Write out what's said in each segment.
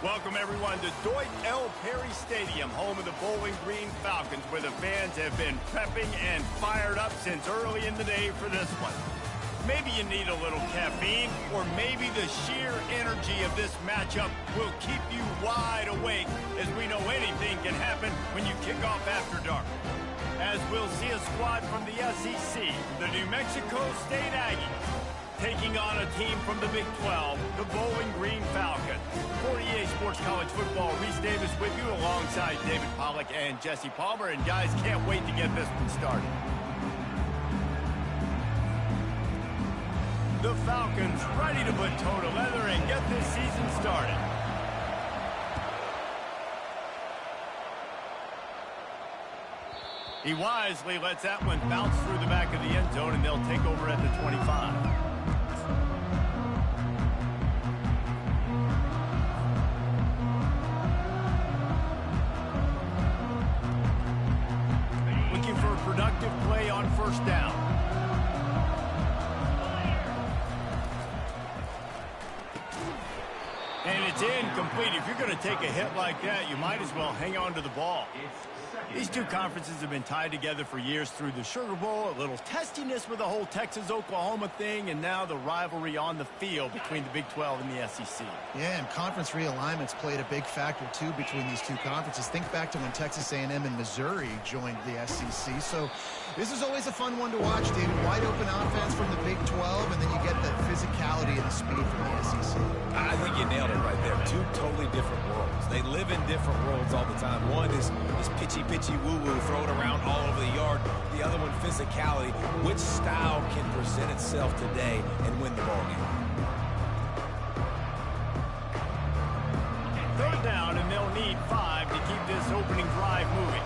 Welcome, everyone, to Dwight L. Perry Stadium, home of the Bowling Green Falcons, where the fans have been prepping and fired up since early in the day for this one. Maybe you need a little caffeine, or maybe the sheer energy of this matchup will keep you wide awake, as we know anything can happen when you kick off after dark. As we'll see a squad from the SEC, the New Mexico State Aggies, taking on a team from the Big 12, the Bowling Green Falcons. 48 Sports College Football, Reese Davis with you alongside David Pollack and Jesse Palmer. And guys, can't wait to get this one started. The Falcons ready to put toe to leather and get this season started. He wisely lets that one bounce through the back of the end zone, and they'll take over at the 25. Productive play on first down. And it's incomplete. If you're going to take a hit like that, you might as well hang on to the ball. These two conferences have been tied together for years through the Sugar Bowl, a little testiness with the whole Texas-Oklahoma thing, and now the rivalry on the field between the Big 12 and the SEC. Yeah, and conference realignments played a big factor, too, between these two conferences. Think back to when Texas A&M and Missouri joined the SEC. So this is always a fun one to watch, David. Wide open offense from the Big 12, and then you get the physicality and the speed from the SEC. I think you nailed it right there. Two totally different worlds. They live in different worlds all the time. One is pitchy woo-woo, throw it around all over the yard. The other one, physicality. Which style can present itself today and win the ball game? Third down, and they'll need 5 to keep this opening drive moving.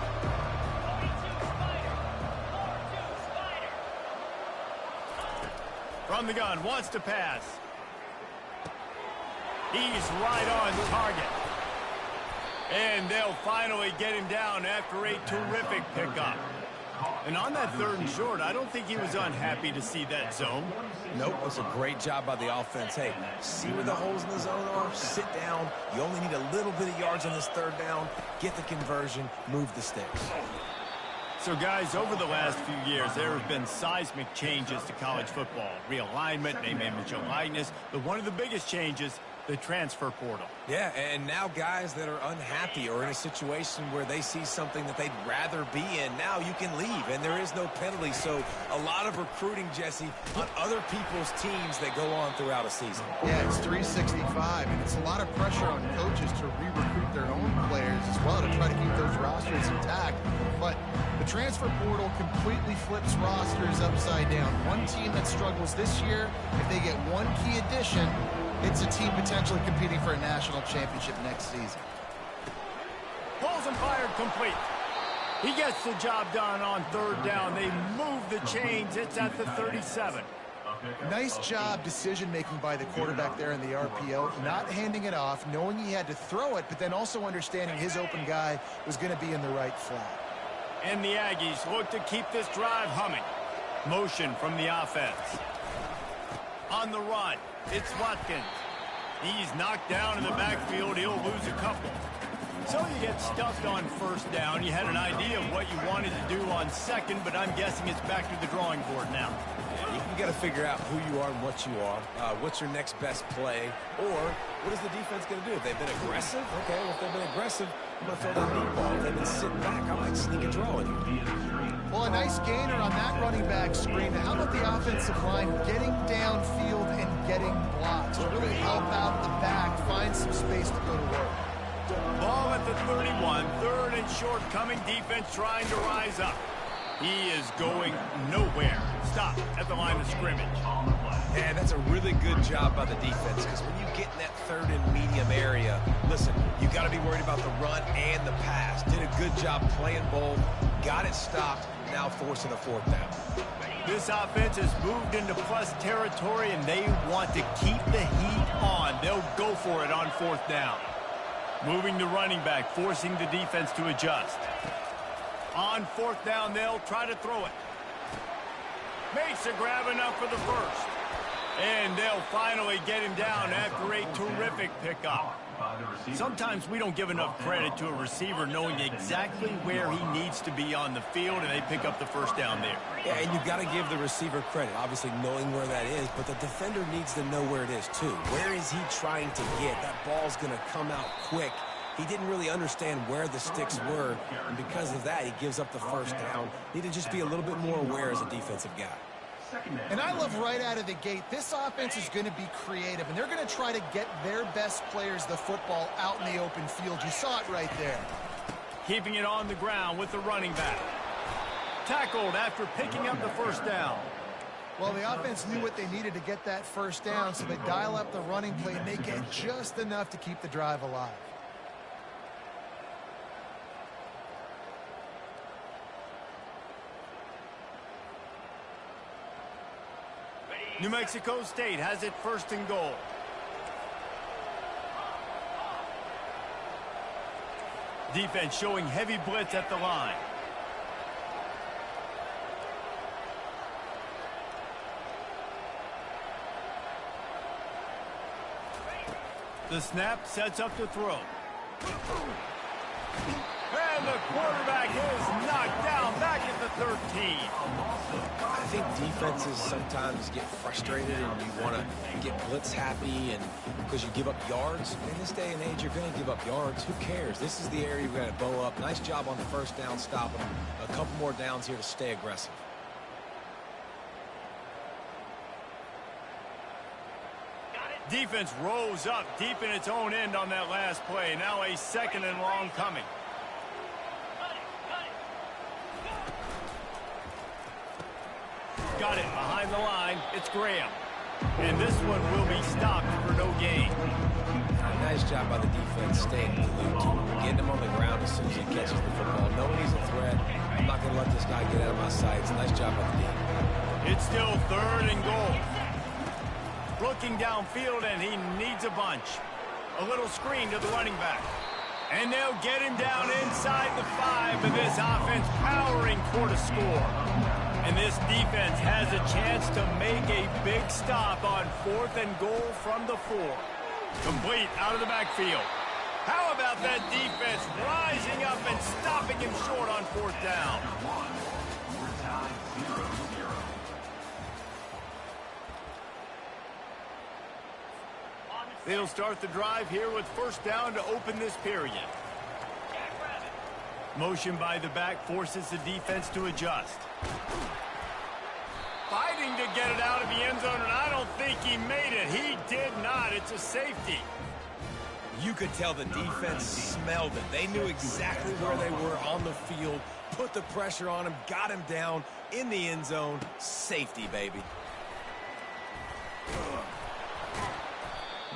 From the gun, wants to pass. He's right on target. And they'll finally get him down after a terrific pickup. And on that 3rd and short, I don't think he was unhappy to see that zone. Nope, it was a great job by the offense. Hey, see where the holes in the zone are? Sit down. You only need a little bit of yards on this 3rd down. Get the conversion. Move the sticks. So, guys, over the last few years, there have been seismic changes to college football. Realignment, name, image, and likeness. But one of the biggest changes, the transfer portal. Yeah, and now guys that are unhappy or in a situation where they see something that they'd rather be in, now you can leave, and there is no penalty. So a lot of recruiting, Jesse, on other people's teams that go on throughout a season. Yeah, it's 365, and it's a lot of pressure on coaches to re-recruit their own players as well to try to keep those rosters intact. But the transfer portal completely flips rosters upside down. One team that struggles this year, if they get one key addition, it's a team potentially competing for a national championship next season. Pulls and fired complete. He gets the job done on 3rd down. They move the chains. It's at the 37. Nice job decision-making by the quarterback there in the RPO, not handing it off, knowing he had to throw it, but then also understanding his open guy was going to be in the right flat. And the Aggies look to keep this drive humming. Motion from the offense. On the run, it's Watkins. He's knocked down in the backfield. He'll lose a couple. So you get stuffed on 1st down. You had an idea of what you wanted to do on 2nd, but I'm guessing it's back to the drawing board now. You got to figure out who you are and what you are. What's your next best play? Or what is the defense going to do? If they've been aggressive, okay, well, if they've been aggressive, I'm going to throw that deep ball. If they've been sitting back, I might sneak a draw in you. Well, a nice gainer on that running back screen. How about the offensive line getting downfield and getting blocks to really help out the back, find some space to go to work? Ball at the 31, 3rd and short, coming defense trying to rise up. He is going nowhere. Stop at the line of scrimmage. And that's a really good job by the defense, because when you get in that 3rd and medium area, listen, you got to be worried about the run and the pass. Did a good job playing both, got it stopped, now forcing a 4th down. This offense has moved into plus territory, and they want to keep the heat on. They'll go for it on 4th down. Moving the running back, forcing the defense to adjust. On 4th down, they'll try to throw it. Makes a grab enough for the 1st. And And they'll finally get him down after a terrific pickup. Sometimes we don't give enough credit to a receiver knowing exactly where he needs to be on the field, and they pick up the first down there. Yeah, and you've got to give the receiver credit, obviously knowing where that is, but the defender needs to know where it is too. Where is he trying to get? That ball's going to come out quick. He didn't really understand where the sticks were, and because of that, he gives up the first down. Need to just be a little bit more aware as a defensive guy. And I love right out of the gate, this offense is going to be creative, and they're going to try to get their best players the football out in the open field. You saw it right there. Keeping it on the ground with the running back. Tackled after picking up the first down. Well, the offense knew what they needed to get that first down, so they dial up the running play, and they get just enough to keep the drive alive. New Mexico State has it first and goal. Defense showing heavy blitz at the line. The snap sets up the throw. And the quarterback is knocked down back at the 13. I think defenses sometimes get frustrated and you want to get blitz happy and because you give up yards. In this day and age, you're going to give up yards. Who cares? This is the area we're going to bow up. Nice job on the first down, stopping them. A couple more downs here to stay aggressive. Defense rose up deep in its own end on that last play. Now a second and long coming. Got it behind the line. It's Graham. And this one will be stopped for no gain. Nice job by the defense staying glued to him, getting him on the ground as soon as he catches the football. Knowing he's a threat, I'm not going to let this guy get out of my sights. Nice job by the D. It's still third and goal. Looking downfield, and he needs a bunch. A little screen to the running back. And they'll get him down inside the 5, and this offense powering toward a score. And this defense has a chance to make a big stop on 4th and goal from the 4. Complete out of the backfield. How about that defense rising up and stopping him short on 4th down? They'll start the drive here with first down to open this period. Motion by the back forces the defense to adjust. Fighting to get it out of the end zone, and I don't think he made it. He did not. It's a safety. You could tell the defense smelled it. They knew exactly where they were on the field, put the pressure on him, got him down in the end zone. Safety, baby.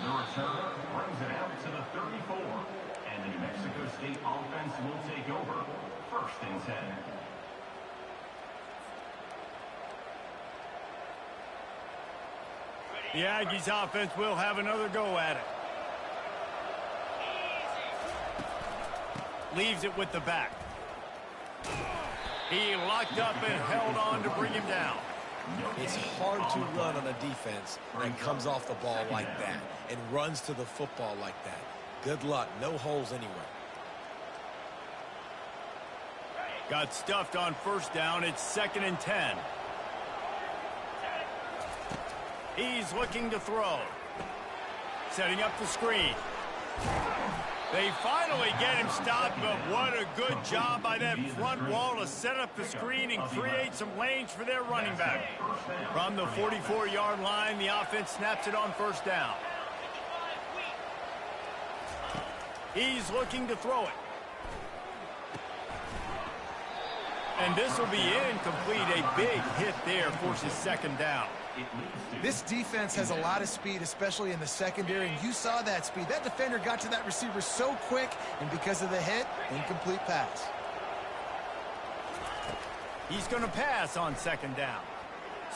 The return brings it out to the 34. And the New Mexico State offense will take over. First and 10. The Aggies offense will have another go at it. Leaves it with the back. He locked up and held on to bring him down. It's hard to run on a defense that comes off the ball like that and runs to the football like that. Good luck. No holes anywhere. Got stuffed on first down. It's 2nd and 10. He's looking to throw. Setting up the screen. They finally get him stopped, but what a good job by that front wall to set up the screen and create some lanes for their running back. From the 44-yard line, the offense snaps it on first down. He's looking to throw it. And this will be incomplete. A big hit there forces 2nd down. This defense has a lot of speed, especially in the secondary, and you saw that speed. That defender got to that receiver so quick, and because of the hit, incomplete pass. He's going to pass on 2nd down.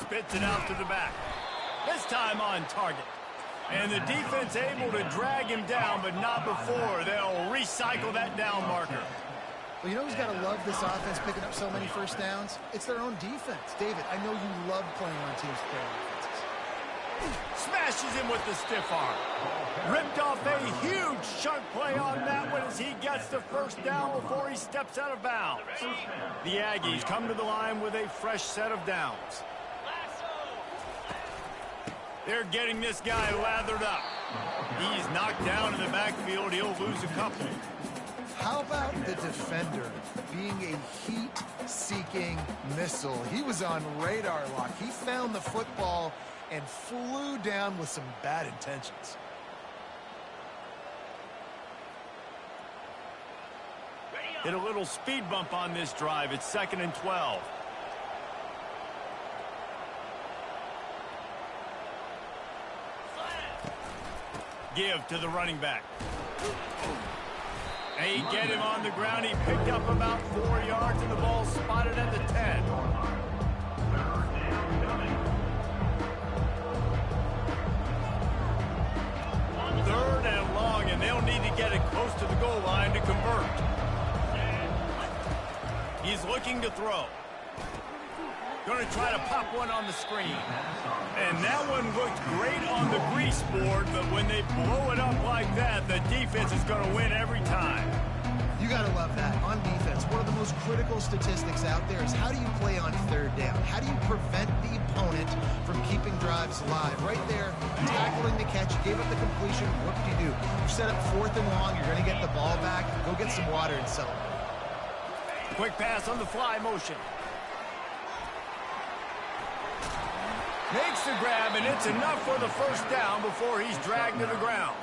Spits it out to the back. This time on target. And the defense able to drag him down, but not before. They'll recycle that down marker. Well, you know who's got to love this offense picking up so many first downs? It's their own defense. David, I know you love playing on teams with their offenses. Smashes him with the stiff arm. Ripped off a huge chunk play on that one as he gets the first down before he steps out of bounds. The Aggies come to the line with a fresh set of downs. They're getting this guy lathered up. He's knocked down in the backfield. He'll lose a couple. How about the defender being a heat-seeking missile? He was on radar lock. He found the football and flew down with some bad intentions. Hit a little speed bump on this drive. It's 2nd and 12. Give to the running back. They get him on the ground. He picked up about 4 yards, and the ball spotted at the 10. Third and long, and they'll need to get it close to the goal line to convert. He's looking to throw. Going to try to pop one on the screen. And that one looked great on the grease board, but when they blow it up like that, the defense is going to win every time. You got to love that. On defense, one of the most critical statistics out there is how do you play on 3rd down? How do you prevent the opponent from keeping drives alive? Right there, tackling the catch, you gave up the completion, what do you do? You set up 4th and long, you're going to get the ball back, go get some water and celebrate. Quick pass on the fly motion. Makes the grab, and it's enough for the first down before he's dragged to the ground.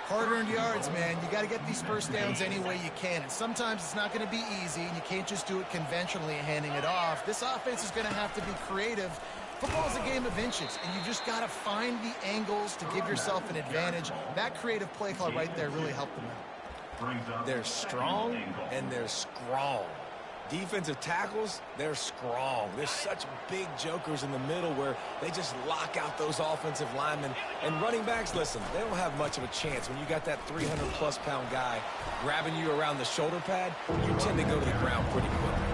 Hard-earned yards, man. You got to get these first downs any way you can. And sometimes it's not going to be easy, and you can't just do it conventionally handing it off. This offense is going to have to be creative. Football's a game of inches, and you just got to find the angles to give yourself an advantage. That creative play call right there really helped them out. They're strong, and they're strong. Defensive tackles, they're strong. There's such big jokers in the middle where they just lock out those offensive linemen. And running backs, listen, they don't have much of a chance. When you got that 300-plus pound guy grabbing you around the shoulder pad, you tend to go to the ground pretty quickly.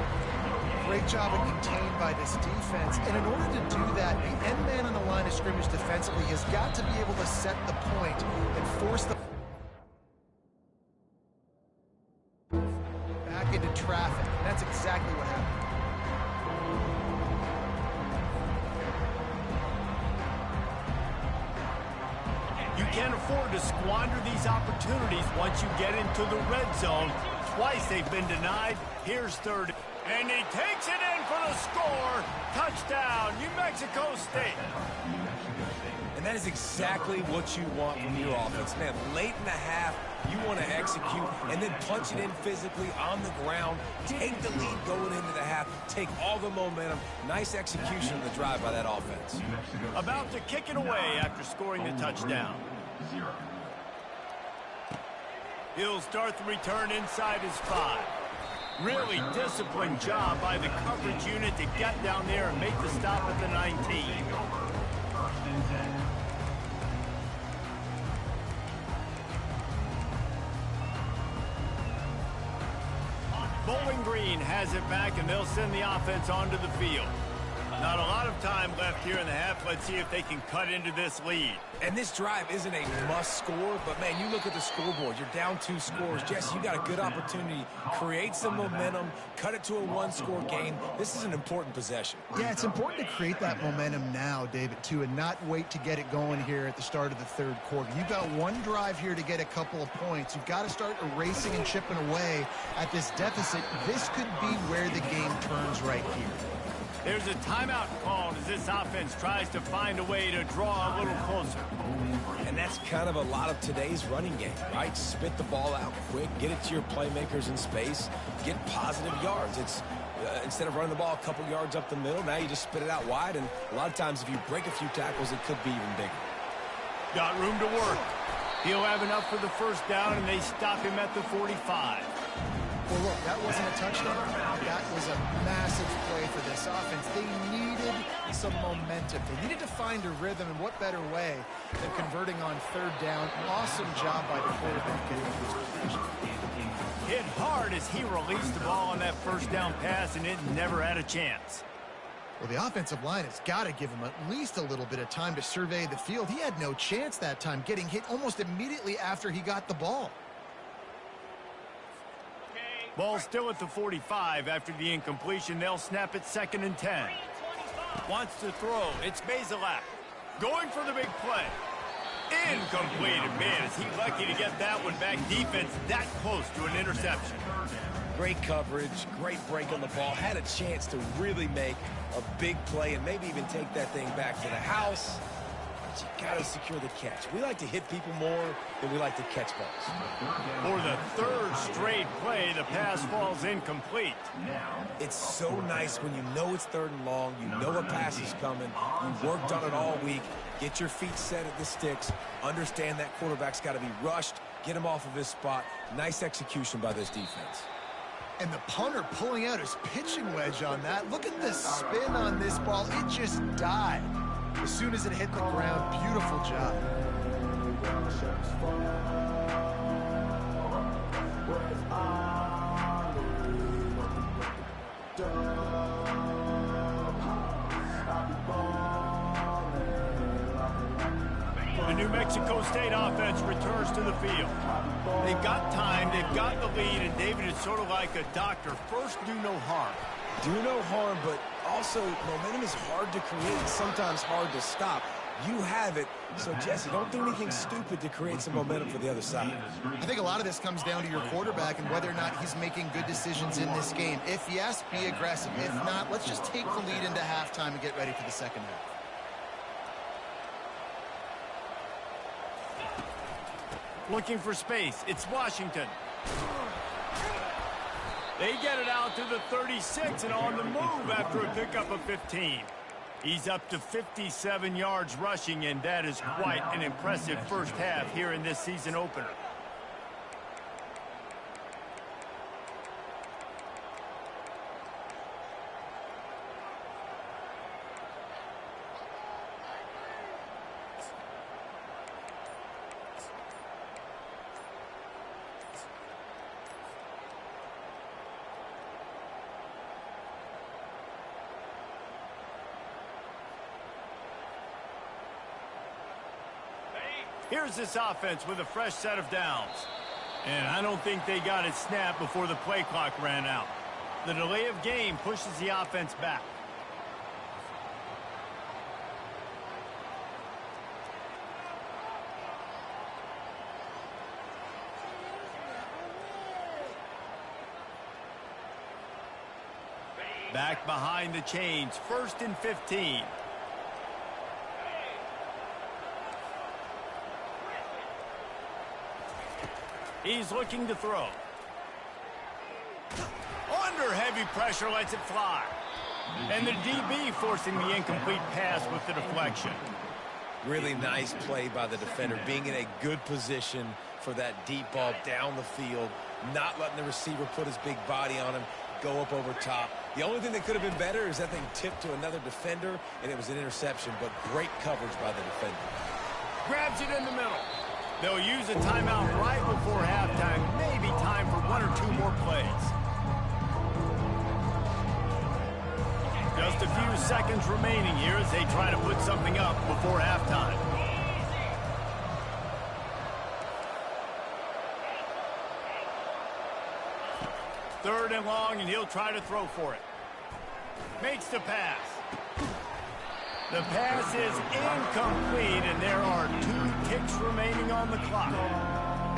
Great job of contained by this defense. And in order to do that, the end man on the line of scrimmage defensively has got to be able to set the point and force the back into traffic. And that's exactly what happened. You can't afford to squander these opportunities once you get into the red zone. Twice they've been denied. Here's 3rd. And he takes it in for the score. Touchdown, New Mexico State. And that is exactly what you want from your offense. Man, late in the half, you want to execute and then punch it in physically on the ground. Take the lead going into the half. Take all the momentum. Nice execution of the drive by that offense. About to kick it away after scoring the touchdown. He'll start the return inside his 5. Really disciplined job by the coverage unit to get down there and make the stop at the 19. Bowling Green has it back, and they'll send the offense onto the field. Not a lot of time left here in the half. Let's see if they can cut into this lead. And this drive isn't a must score, but, man, you look at the scoreboard. You're down 2 scores. Jesse, you got a good opportunity. Create some momentum. Cut it to a 1-score game. This is an important possession. Yeah, it's important to create that momentum now, David, too, and not wait to get it going here at the start of the 3rd quarter. You've got one drive here to get a couple of points. You've got to start erasing and chipping away at this deficit. This could be where the game turns right here. There's a timeout called as this offense tries to find a way to draw a little closer. And that's kind of a lot of today's running game, right? Spit the ball out quick, get it to your playmakers in space, get positive yards. It's instead of running the ball a couple yards up the middle, now you just spit it out wide, and a lot of times if you break a few tackles, it could be even bigger. Got room to work. He'll have enough for the first down, and they stop him at the 45. Well, look, that wasn't a touchdown. That was a massive play for this offense. They needed some momentum. They needed to find a rhythm, and what better way than converting on 3rd down. Awesome job by the quarterback getting his position. Hit hard as he released the ball on that first down pass, and it never had a chance. Well, the offensive line has got to give him at least a little bit of time to survey the field. He had no chance that time, getting hit almost immediately after he got the ball. Ball still at the 45 after the incompletion. They'll snap it 2nd and 10. Wants to throw. It's Bazelak. Going for the big play. Incomplete. And man, is he lucky to get that one back. Defense that close to an interception. Great coverage, great break on the ball. Had a chance to really make a big play and maybe even take that thing back to the house. But you got to secure the catch. We like to hit people more than we like to catch balls. For the 3rd straight play, the pass falls incomplete. It's so nice when you know it's 3rd and long, you know a pass is coming, you worked on it all week, get your feet set at the sticks, understand that quarterback's got to be rushed, get him off of his spot. Nice execution by this defense. And the punter pulling out his pitching wedge on that. Look at the spin on this ball. It just died as soon as it hit the ground. Beautiful job. The New Mexico State offense returns to the field. They've got time, they've got the lead, and David is sort of like a doctor. First, do no harm. Do no harm, but also momentum is hard to create and sometimes hard to stop. You have it, so Jesse, don't do anything stupid to create some momentum for the other side. I think a lot of this comes down to your quarterback and whether or not he's making good decisions in this game. If yes, be aggressive. If not, let's just take the lead into halftime and get ready for the second half. Looking for space. It's Washington. They get it out to the 36 and on the move after a pickup of 15. He's up to 57 yards rushing, and that is quite an impressive first half here in this season opener. Here's this offense with a fresh set of downs. And I don't think they got it snapped before the play clock ran out. The delay of game pushes the offense back. Back behind the chains, 1st and 15. He's looking to throw. Under heavy pressure, lets it fly. And the DB forcing the incomplete pass with the deflection. Really nice play by the defender, being in a good position for that deep ball down the field, not letting the receiver put his big body on him, go up over top. The only thing that could have been better is that thing tipped to another defender, and it was an interception, but great coverage by the defender. Grabs it in the middle. They'll use a timeout right before halftime. Maybe time for 1 or 2 more plays. Just a few seconds remaining here as they try to put something up before halftime. Third and long, and he'll try to throw for it. Makes the pass. The pass is incomplete, and there are 2 ticks remaining on the clock.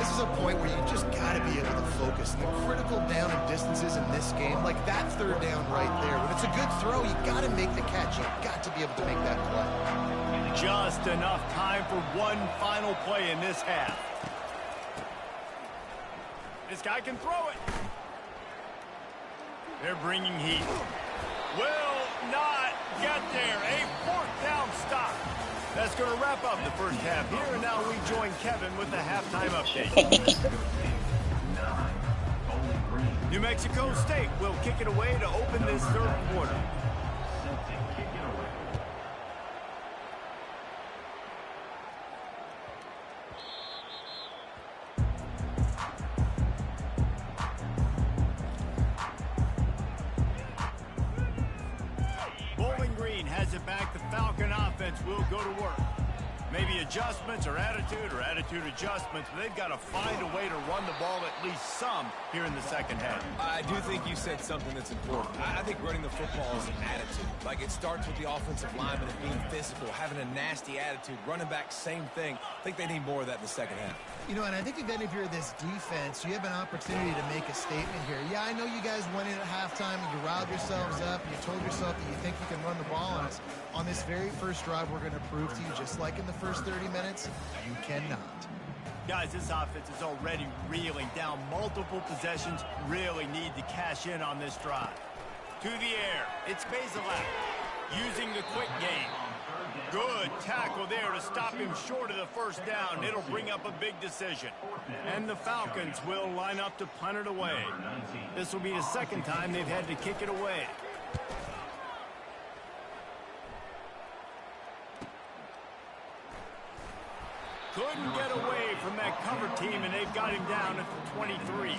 This is a point where you just got to be able to focus. The critical down and distances in this game, like that 3rd down right there. When it's a good throw, you got to make the catch. You've got to be able to make that play. Just enough time for one final play in this half. This guy can throw it. They're bringing heat. Will not get there. A 4th down stop. That's going to wrap up the first half here. And now we join Kevin with the halftime update. New Mexico State will kick it away to open this 3rd quarter. has it back. The Falcon offense will go to work. Maybe adjustments or attitude adjustments, but they've got to find a way to run the ball at least some here in the second half. I do think you said something that's important. I think running the football is an attitude. Like, it starts with the offensive lineman and being physical, having a nasty attitude. Running back, same thing. I think they need more of that in the second half. You know, and I think even if you're this defense, you have an opportunity to make a statement here. Yeah, I know you guys went in at halftime and you riled yourselves up and you told yourself that you think you can run the ball on us. On this very first drive, we're going to prove to you, just like in the first 30 minutes, you cannot. Guys, this offense is already reeling down multiple possessions. Really need to cash in on this drive. To the air, it's Bazelak using the quick game. Good tackle there to stop him short of the first down. It'll bring up a big decision. And the Falcons will line up to punt it away. This will be the second time they've had to kick it away. Couldn't get away from that cover team, and they've got him down at the 23.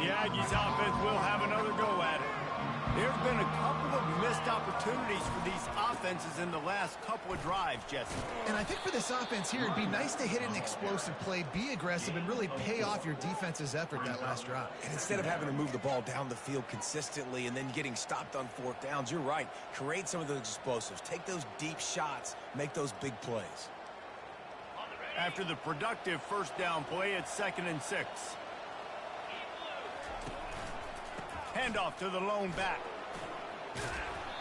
The Aggies offense will have another go at it. There have been a couple of missed opportunities for these offenses in the last couple of drives, Jesse. And I think for this offense here, it'd be nice to hit an explosive play, be aggressive, and really pay off your defense's effort that last drive. And instead of having to move the ball down the field consistently and then getting stopped on fourth downs, you're right. Create some of those explosives. Take those deep shots. Make those big plays. After the productive first down play, it's 2nd and 6. Handoff to the lone back.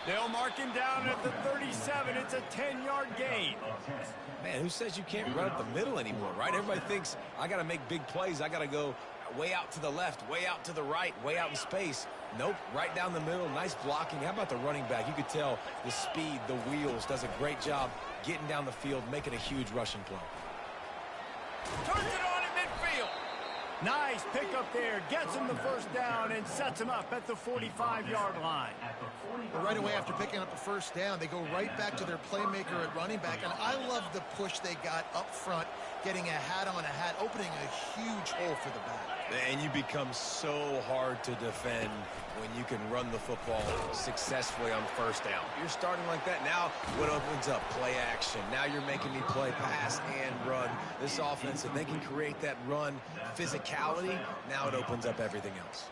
They'll mark him down at the 37. It's a 10-yard gain. Man, who says you can't run up the middle anymore, right? Everybody thinks I got to make big plays. I got to go way out to the left, way out to the right, way out in space. Nope, right down the middle. Nice blocking. How about the running back? You could tell the speed, the wheels, does a great job getting down the field, making a huge rushing play. Turns it on in midfield. Nice pickup there. Gets him the first down and sets him up at the 45-yard line. But right away after picking up the first down, they go right back to their playmaker at running back. And I love the push they got up front, getting a hat on a hat, opening a huge hole for the back. And you become so hard to defend when you can run the football successfully on first down. You're starting like that. Now what opens up? Play action. Now you're making me play pass and run. This offense, if they can create that run physicality, now it opens up everything else.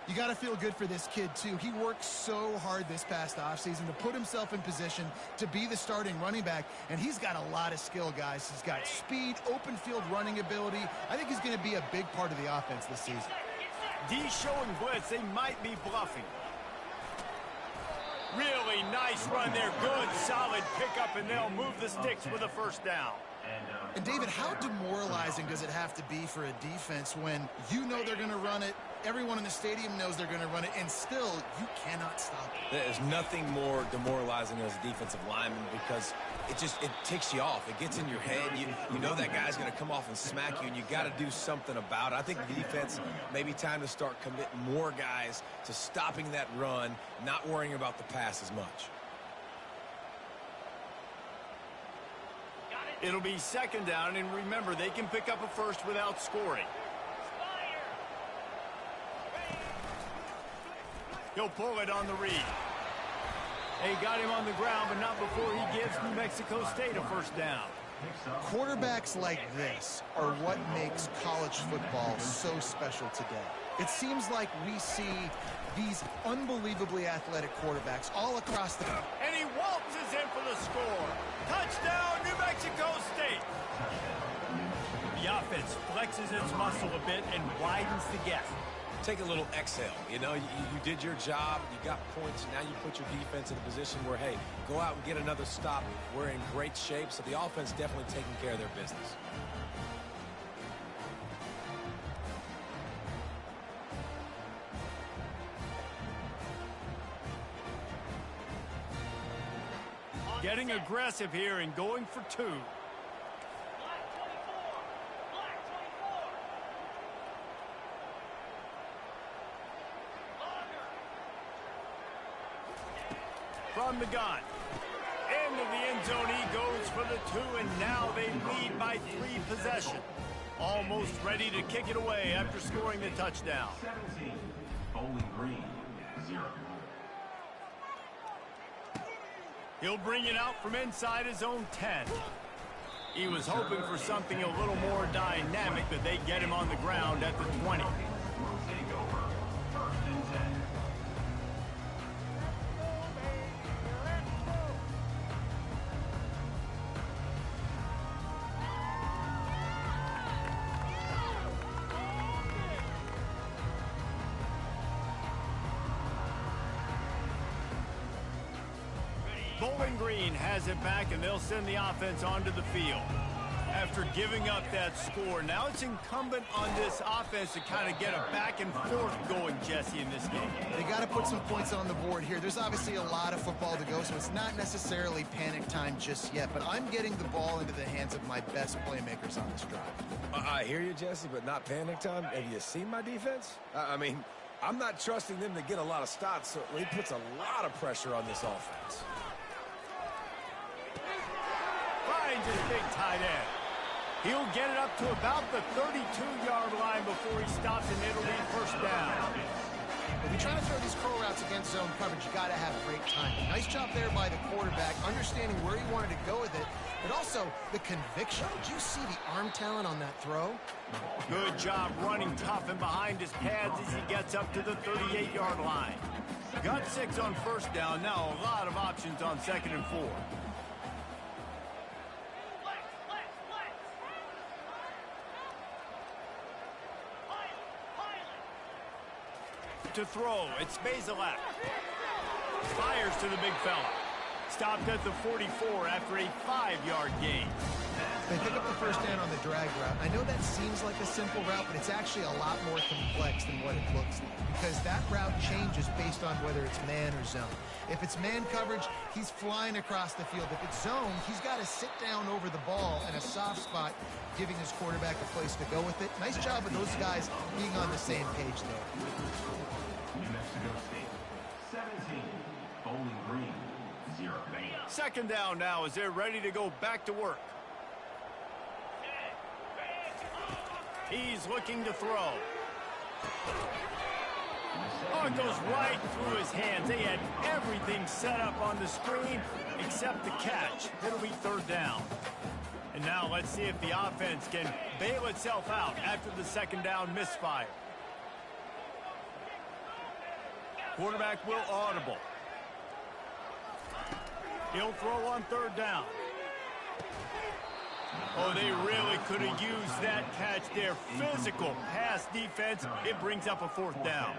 You got to feel good for this kid, too. He worked so hard this past offseason to put himself in position to be the starting running back, and he's got a lot of skill, guys. He's got speed, open field running ability. I think he's going to be a big part of the offense this season. D showing blitz. They might be bluffing. Really nice run there. Good, solid pickup, and they'll move the sticks with a first down. And, David, how demoralizing does it have to be for a defense when you know they're going to run it, everyone in the stadium knows they're going to run it, and still you cannot stop it? There's nothing more demoralizing as a defensive lineman because it ticks you off. It gets in your head. You know that guy's going to come off and smack you, and you got to do something about it. I think the defense, maybe time to start committing more guys to stopping that run, not worrying about the pass as much. It'll be 2nd down, and remember, they can pick up a first without scoring. He'll pull it on the read. They got him on the ground, but not before he gives New Mexico State a first down. Quarterbacks like this are what makes college football so special today. It seems like we see these unbelievably athletic quarterbacks all across the country. And he waltzes in for the score. Touchdown, New Mexico State. The offense flexes its muscle a bit and widens the gap. Take a little exhale. You know, you did your job. You got points. Now you put your defense in a position where, hey, go out and get another stop. We're in great shape. So the offense definitely taking care of their business. Getting aggressive here and going for 2. From the gun. Into the end zone he goes for the 2, and now they lead by 3 possessions. Almost ready to kick it away after scoring the touchdown. 17. Bowling Green, 0. He'll bring it out from inside his own 10. He was hoping for something a little more dynamic, but they get him on the ground at the 20. Will take over. 1st and 10. Bowling Green has it back, and they'll send the offense onto the field. After giving up that score, now it's incumbent on this offense to kind of get a back and forth going, Jesse, in this game. They got to put some points on the board here. There's obviously a lot of football to go, so it's not necessarily panic time just yet, but I'm getting the ball into the hands of my best playmakers on this drive. I hear you, Jesse, but not panic time. Have you seen my defense? I mean, I'm not trusting them to get a lot of stops, so it puts a lot of pressure on this offense. Finds his big tight end. He'll get it up to about the 32-yard line before he stops, and it'll be 1st down. When you're trying to throw these curl routes against zone coverage, you got to have great timing. Nice job there by the quarterback, understanding where he wanted to go with it, but also the conviction. Did you see the arm talent on that throw? Good job running tough and behind his pads as he gets up to the 38-yard line. Got 6 on 1st down. Now a lot of options on 2nd and 4. To throw, it's Bazelak. Fires to the big fella. Stopped at the 44 after a 5-yard gain. They pick up the 1st down on the drag route. I know that seems like a simple route, but it's actually a lot more complex than what it looks like, because that route changes based on whether it's man or zone. If it's man coverage, he's flying across the field. If it's zone, he's got to sit down over the ball in a soft spot, giving his quarterback a place to go with it. Nice job of those guys being on the same page there. New Mexico State, 17. Bowling Green, 0. 2nd down now as they're ready to go back to work. He's looking to throw. Oh, it goes right through his hands. They had everything set up on the screen except the catch. It'll be 3rd down. And now let's see if the offense can bail itself out after the 2nd down misfire. Quarterback will audible. He'll throw on 3rd down. Oh, they really could have used that catch there. Physical pass defense. It brings up a 4th down.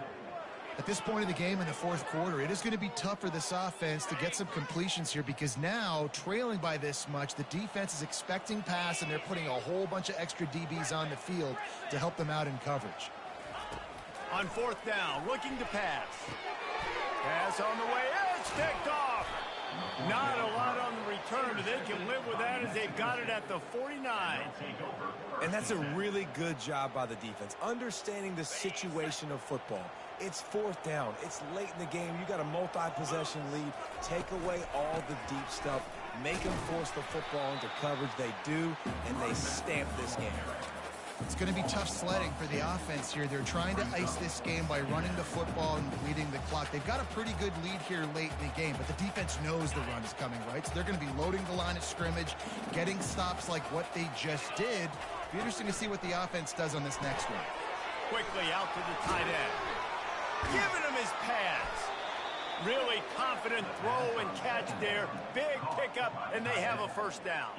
At this point of the game in the 4th quarter, it is going to be tough for this offense to get some completions here, because now, trailing by this much, the defense is expecting pass, and they're putting a whole bunch of extra DBs on the field to help them out in coverage. On 4th down, looking to pass. Pass on the way. It's picked off. Not a lot on the return, but they can live with that as they've got it at the 49. And that's a really good job by the defense, understanding the situation of football. It's 4th down. It's late in the game. You got a multi-possession lead. Take away all the deep stuff. Make them force the football into coverage. They do, and they stamp this game. It's going to be tough sledding for the offense here. They're trying to ice this game by running the football and bleeding the clock. They've got a pretty good lead here late in the game, but the defense knows the run is coming, right? So they're going to be loading the line of scrimmage, getting stops like what they just did. It'll be interesting to see what the offense does on this next one. Quickly out to the tight end. Giving him his pads. Really confident throw and catch there. Big pickup, and they have a 1st down.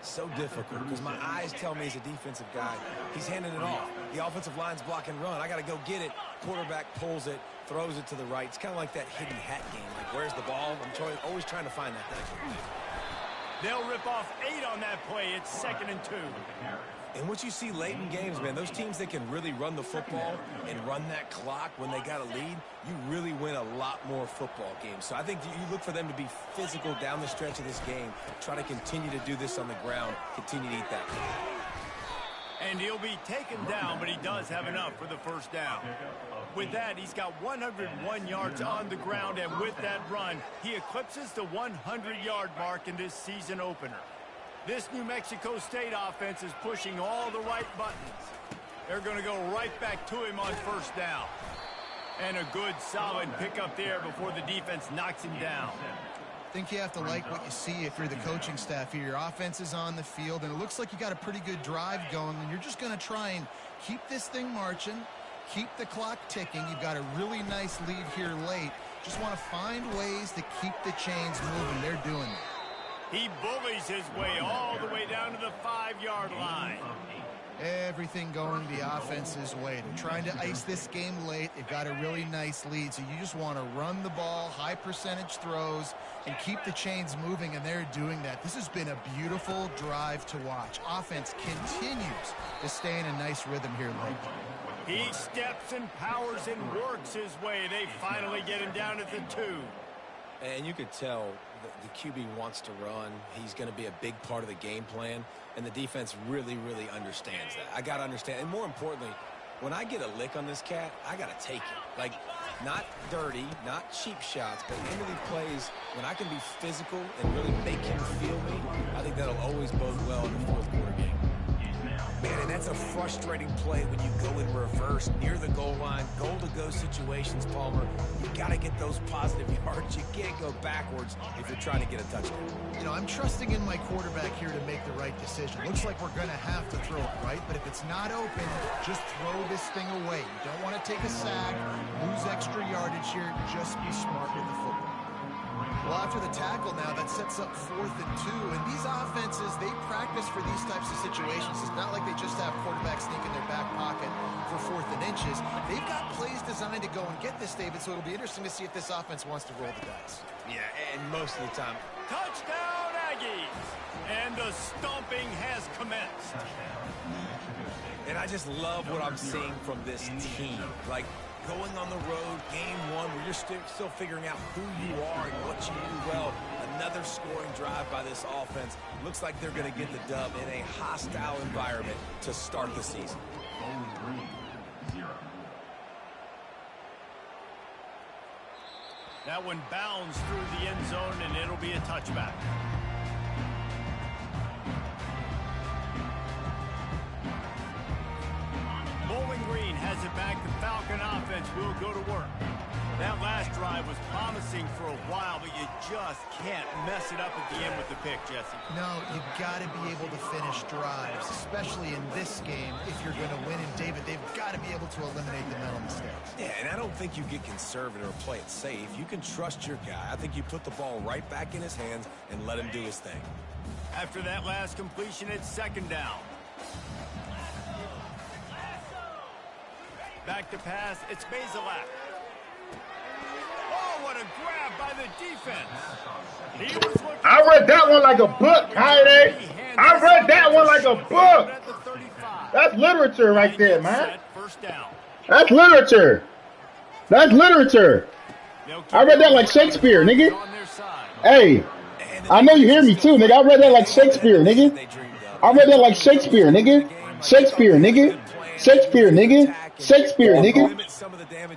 So difficult because my eyes tell me as a defensive guy, he's handing it off. The offensive line's block and run. I got to go get it. Quarterback pulls it, throws it to the right. It's kind of like that hidden hat game. Like, where's the ball? I'm always trying to find that thing. They'll rip off 8 on that play. It's 2nd and 2. And what you see late in games, man, those teams that can really run the football and run that clock when they got a lead, you really win a lot more football games. So I think you look for them to be physical down the stretch of this game, try to continue to do this on the ground, continue to eat that. And he'll be taken down, but he does have enough for the 1st down. With that, he's got 101 yards on the ground, and with that run, he eclipses the 100-yard mark in this season opener. This New Mexico State offense is pushing all the right buttons. They're going to go right back to him on first down. And a good, solid pickup there before the defense knocks him down. I think you have to like what you see if you're the coaching staff here. Your offense is on the field, and it looks like you got a pretty good drive going, and you're just going to try and keep this thing marching, keep the clock ticking. You've got a really nice lead here late. Just want to find ways to keep the chains moving. They're doing it. He bullies his way all the way down to the 5-yard line. Everything going the offense's way. They're trying to ice this game late. They've got a really nice lead, so you just want to run the ball, high percentage throws, and keep the chains moving, and they're doing that. This has been a beautiful drive to watch. Offense continues to stay in a nice rhythm here late. He steps and powers and works his way. They finally get him down at the 2. And you could tell the QB wants to run. He's going to be a big part of the game plan, and the defense really, really understands that. I got to understand, and more importantly, when I get a lick on this cat, I got to take it. Like, not dirty, not cheap shots, but into these plays, when I can be physical and really make him feel me, I think that'll always bode well in the fourth quarter game. Man, and that's a frustrating play when you go in reverse near the goal line, goal-to-go situations, Palmer. You got to get those positive yards. You can't go backwards if you're trying to get a touchdown. You know, I'm trusting in my quarterback here to make the right decision. Looks like we're going to have to throw it, right? But if it's not open, just throw this thing away. You don't want to take a sack, lose extra yardage here. Just be smart with the football. Well, after the tackle now, that sets up 4th and 2. And these offenses, they practice for these types of situations. It's not like they just have quarterbacks sneak in their back pocket for 4th and inches. They've got plays designed to go and get this, David, so it'll be interesting to see if this offense wants to roll the dice. Yeah, and most of the time. Touchdown, Aggies! And the stomping has commenced. And I just love what I'm seeing from this team. Like, going on the road, game 1, where you're still figuring out who you are and what you do well. Another scoring drive by this offense. Looks like they're going to get the dub in a hostile environment to start the season. That one bounds through the end zone, and it'll be a touchback. Bowling Green has it back. The Falcon offense will go to work. That last drive was promising for a while, but you just can't mess it up at the end with the pick, Jesse. No, you've got to be able to finish drives, especially in this game. If you're going to win, and David, they've got to be able to eliminate the mental mistakes. Yeah, and I don't think you get conservative or play it safe. You can trust your guy. I think you put the ball right back in his hands and let him do his thing. After that last completion, it's 2nd down. Back to pass, it's Bazelak. Oh, what a grab by the defense. He was looking. I read that one like a book, Heide. I read that one like a book. That's literature right there, man. That's literature. That's literature. I read that like Shakespeare, nigga. Hey, I know you hear me too, nigga. I read that like Shakespeare, nigga. I read that like Shakespeare, nigga. Shakespeare, nigga. Shakespeare, nigga. Shakespeare, nigga.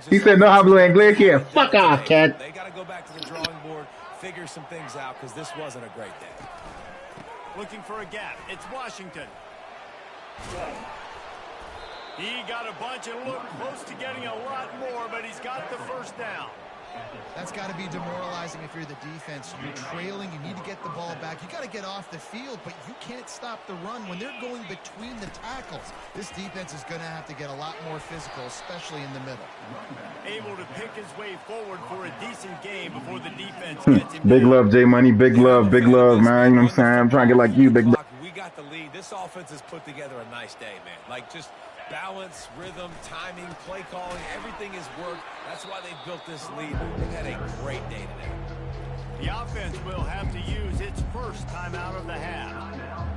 He said no hablo inglés here. Fuck off, cat. They got to go back to the drawing board, figure some things out, because this wasn't a great day. Looking for a gap. It's Washington. He got a bunch and looked close to getting a lot more, but he's got the first down. That's got to be demoralizing if you're the defense. You're trailing. You need to get the ball back. You got to get off the field, but you can't stop the run when they're going between the tackles. This defense is going to have to get a lot more physical, especially in the middle. Able to pick his way forward for a decent game before the defense gets him. Big love, J Money. Big love, man. You know what I'm saying? I'm trying to get like you, big. We got the lead. This offense has put together a nice day, man. Like, just balance, rhythm, timing, play calling, everything has worked. That's why they built this lead. They've had a great day today. The offense will have to use its first time out of the half.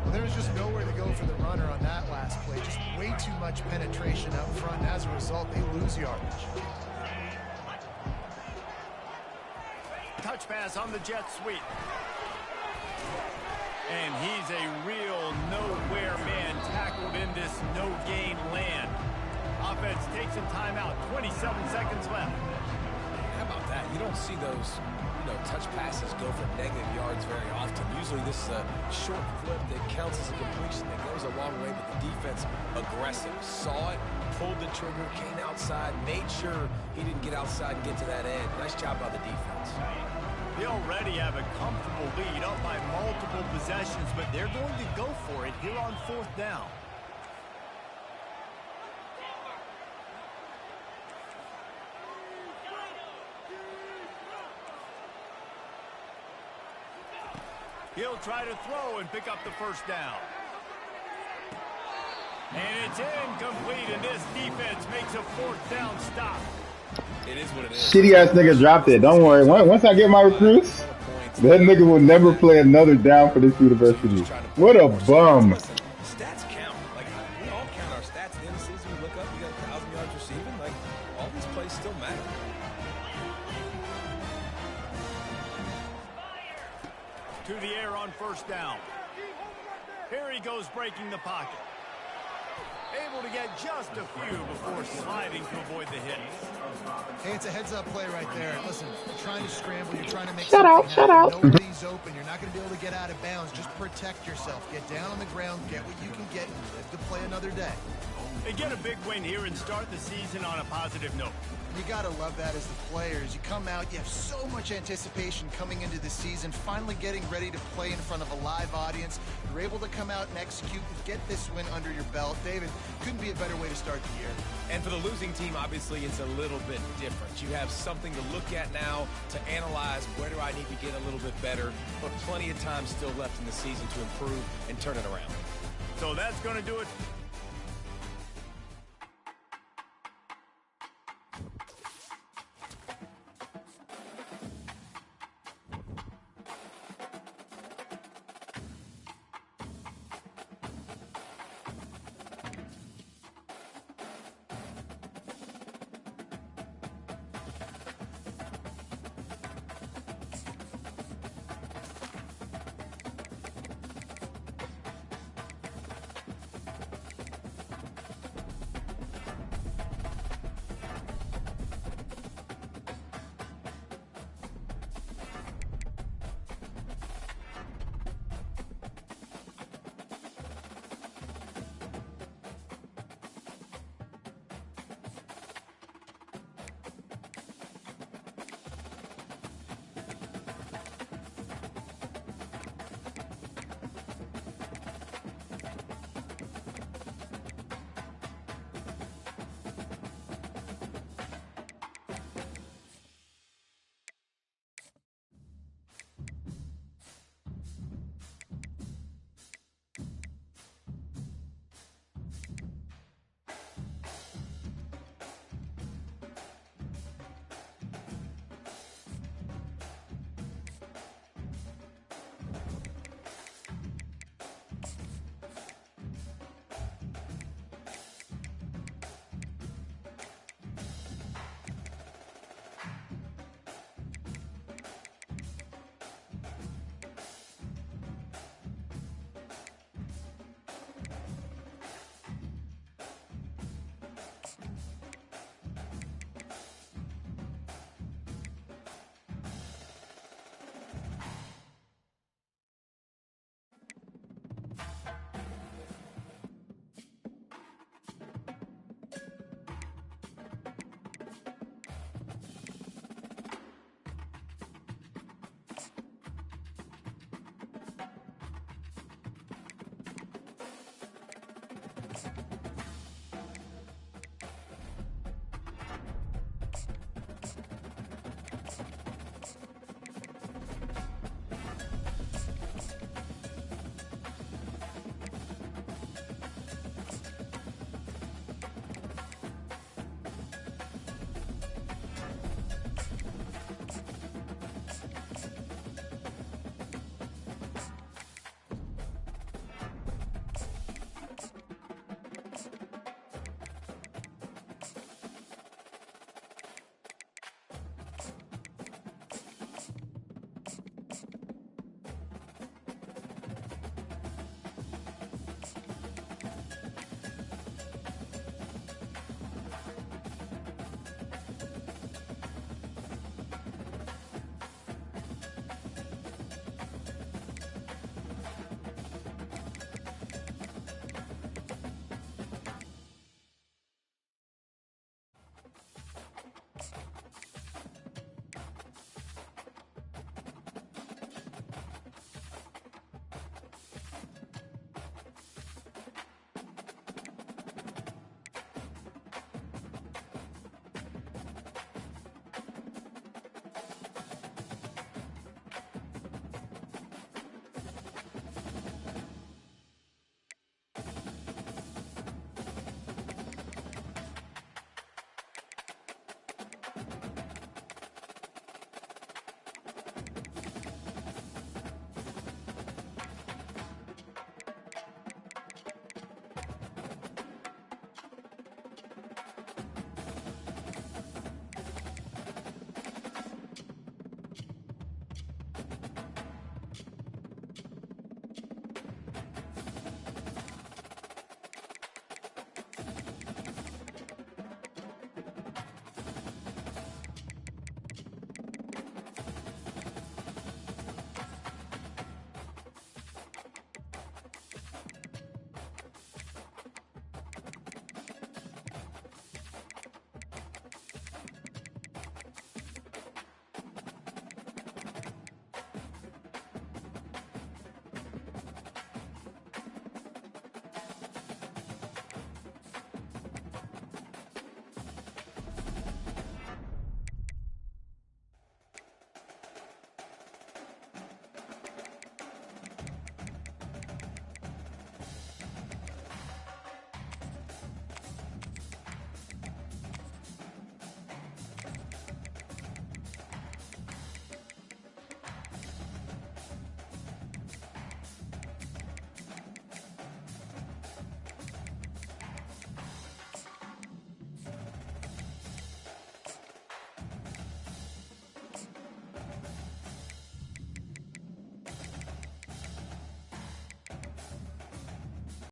Well, there was just nowhere to go for the runner on that last play. Just way too much penetration up front. As a result, they lose yardage. Touch pass on the jet sweep. And he's a real nowhere man tackled in this no-gain land. Offense takes some time out. 27 seconds left. How about that? You don't see those, touch passes go for negative yards very often. Usually this is a short flip that counts as a completion that goes a long way, but the defense aggressive. Saw it, pulled the trigger, came outside, made sure he didn't get outside and get to that edge. Nice job by the defense. They already have a comfortable lead up by multiple possessions, but they're going to go for it here on 4th down. He'll try to throw and pick up the 1st down. And it's incomplete, and this defense makes a 4th down stop. It is what it is. Shitty ass nigga dropped it. Don't worry. Once I get my recruits, that nigga will never play another down for this university. What a bum. Stats count. Like, we all count our stats. At the end of the season, we look up, you got 1,000 yards receiving. Like, all these plays still matter. To the air on 1st down. Here he goes breaking the pocket. Able to get just a few before sliding to avoid the hit. Hey, it's a heads-up play right there. Listen, you're trying to scramble. You're trying to make Shut something out. happen. Nobody's open. You're not going to be able to get out of bounds. Just protect yourself. Get down on the ground. Get what you can get and live to play another day. They get a big win here and start the season on a positive note. You got to love that as the players. You come out, you have so much anticipation coming into the season, finally getting ready to play in front of a live audience. You're able to come out and execute and get this win under your belt. David, couldn't be a better way to start the year. And for the losing team, obviously, it's a little bit different. You have something to look at now to analyze where do I need to get a little bit better, but plenty of time still left in the season to improve and turn it around. So that's going to do it.